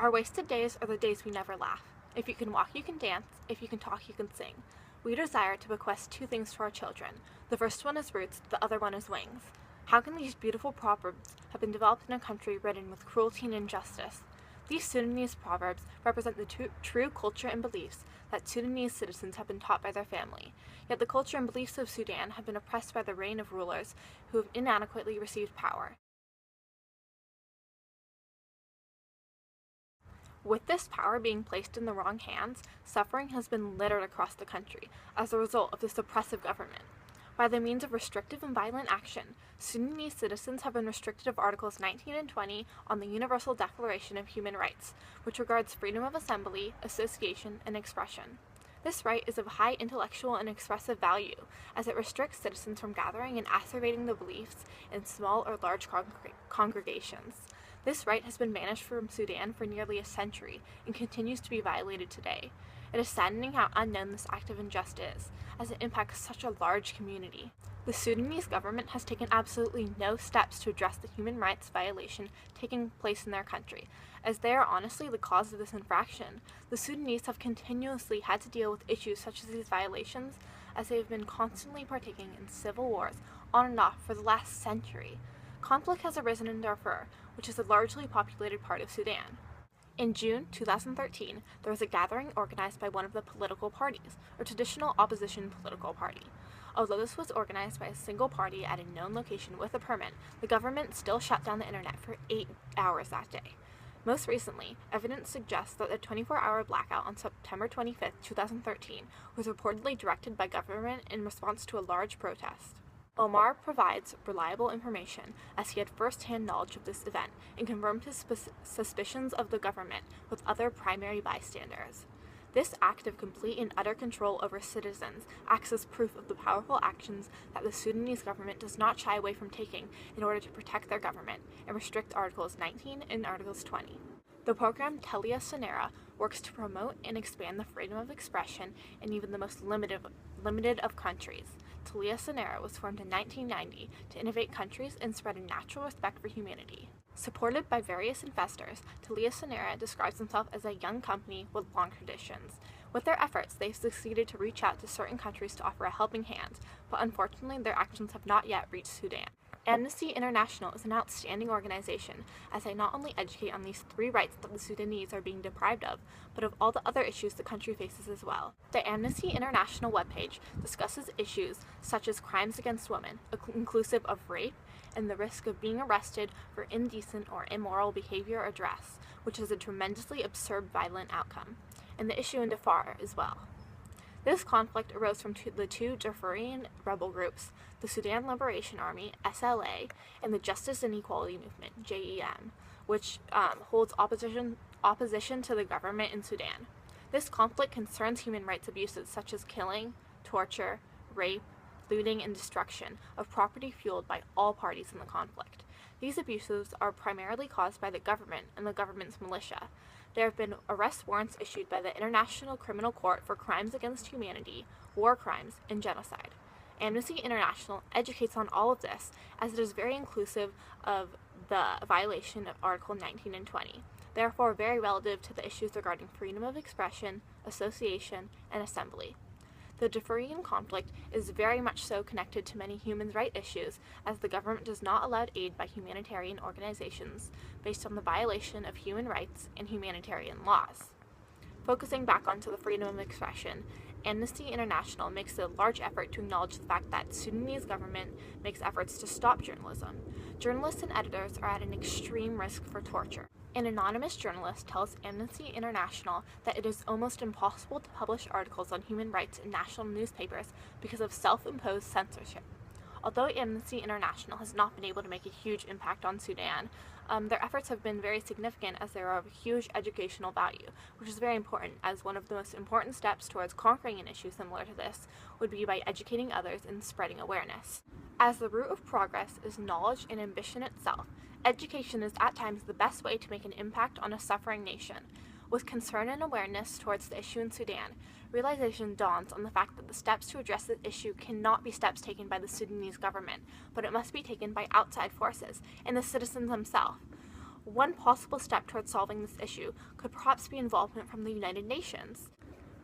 Our wasted days are the days we never laugh. If you can walk, you can dance. If you can talk, you can sing. We desire to bequest two things to our children. The first one is roots, the other one is wings. How can these beautiful proverbs have been developed in a country ridden with cruelty and injustice? These Sudanese proverbs represent the true culture and beliefs that Sudanese citizens have been taught by their family. Yet the culture and beliefs of Sudan have been oppressed by the reign of rulers who have inadequately received power. With this power being placed in the wrong hands, suffering has been littered across the country as a result of this oppressive government. By the means of restrictive and violent action, Sudanese citizens have been restricted of Articles 19 and 20 on the Universal Declaration of Human Rights, which regards freedom of assembly, association, and expression. This right is of high intellectual and expressive value, as it restricts citizens from gathering and asseverating the beliefs in small or large congregations. This right has been banished from Sudan for nearly a century and continues to be violated today. It is saddening how unknown this act of injustice is, as it impacts such a large community. The Sudanese government has taken absolutely no steps to address the human rights violation taking place in their country, as they are honestly the cause of this infraction. The Sudanese have continuously had to deal with issues such as these violations, as they have been constantly partaking in civil wars on and off for the last century. Conflict has arisen in Darfur, which is a largely populated part of Sudan. In June 2013, there was a gathering organized by one of the political parties, or traditional opposition political party. Although this was organized by a single party at a known location with a permit, the government still shut down the internet for 8 hours that day. Most recently, evidence suggests that the 24-hour blackout on September 25, 2013 was reportedly directed by government in response to a large protest. Omar provides reliable information, as he had first-hand knowledge of this event and confirmed his suspicions of the government with other primary bystanders. This act of complete and utter control over citizens acts as proof of the powerful actions that the Sudanese government does not shy away from taking in order to protect their government and restrict Articles 19 and Articles 20. The program Telia Sonera works to promote and expand the freedom of expression in even the most limited of countries. Telia Sonera was formed in 1990 to innovate countries and spread a natural respect for humanity. Supported by various investors, Telia Sonera describes themselves as a young company with long traditions. With their efforts, they've succeeded to reach out to certain countries to offer a helping hand, but unfortunately their actions have not yet reached Sudan. Amnesty International is an outstanding organization, as they not only educate on these 3 rights that the Sudanese are being deprived of, but of all the other issues the country faces as well. The Amnesty International webpage discusses issues such as crimes against women, inclusive of rape, and the risk of being arrested for indecent or immoral behavior or dress, which is a tremendously absurd violent outcome, and the issue in Darfur as well. This conflict arose from the two Darfurian rebel groups, the Sudan Liberation Army, SLA, and the Justice and Equality Movement, JEM, which holds opposition to the government in Sudan. This conflict concerns human rights abuses such as killing, torture, rape, looting, and destruction of property fueled by all parties in the conflict. These abuses are primarily caused by the government and the government's militia. There have been arrest warrants issued by the International Criminal Court for crimes against humanity, war crimes, and genocide. Amnesty International educates on all of this, as it is very inclusive of the violation of Article 19 and 20, therefore very relative to the issues regarding freedom of expression, association, and assembly. The Darfurian conflict is very much so connected to many human rights issues, as the government does not allow aid by humanitarian organizations based on the violation of human rights and humanitarian laws. Focusing back onto the freedom of expression, Amnesty International makes a large effort to acknowledge the fact that Sudanese government makes efforts to stop journalism. Journalists and editors are at an extreme risk for torture. An anonymous journalist tells Amnesty International that it is almost impossible to publish articles on human rights in national newspapers because of self-imposed censorship. Although Amnesty International has not been able to make a huge impact on Sudan, their efforts have been very significant, as they are of huge educational value, which is very important, as one of the most important steps towards conquering an issue similar to this would be by educating others and spreading awareness. As the root of progress is knowledge and ambition itself, education is at times the best way to make an impact on a suffering nation. With concern and awareness towards the issue in Sudan, realization dawns on the fact that the steps to address this issue cannot be steps taken by the Sudanese government, but it must be taken by outside forces and the citizens themselves. One possible step towards solving this issue could perhaps be involvement from the United Nations.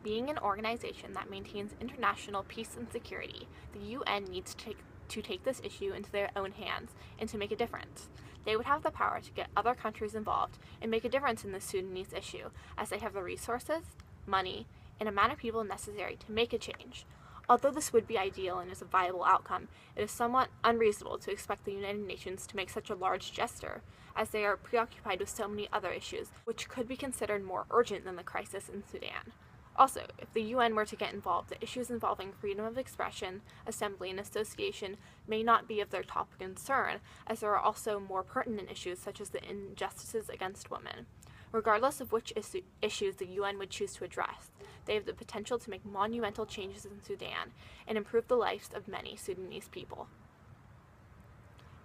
Being an organization that maintains international peace and security, the UN needs to take this issue into their own hands and to make a difference. They would have the power to get other countries involved and make a difference in the Sudanese issue, as they have the resources, money, and amount of people necessary to make a change. Although this would be ideal and is a viable outcome, it is somewhat unreasonable to expect the United Nations to make such a large gesture, as they are preoccupied with so many other issues, which could be considered more urgent than the crisis in Sudan. Also, if the UN were to get involved, the issues involving freedom of expression, assembly, and association may not be of their top concern, as there are also more pertinent issues such as the injustices against women. Regardless of which issues the UN would choose to address, they have the potential to make monumental changes in Sudan and improve the lives of many Sudanese people.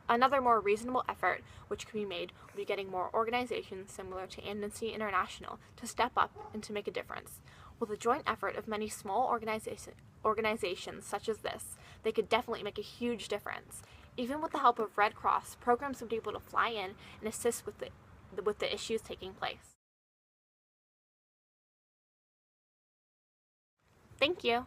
Another more reasonable effort which could be made would be getting more organizations similar to Amnesty International to step up and to make a difference. With a joint effort of many small organizations such as this, they could definitely make a huge difference. Even with the help of Red Cross, programs would be able to fly in and assist with the issues taking place. Thank you.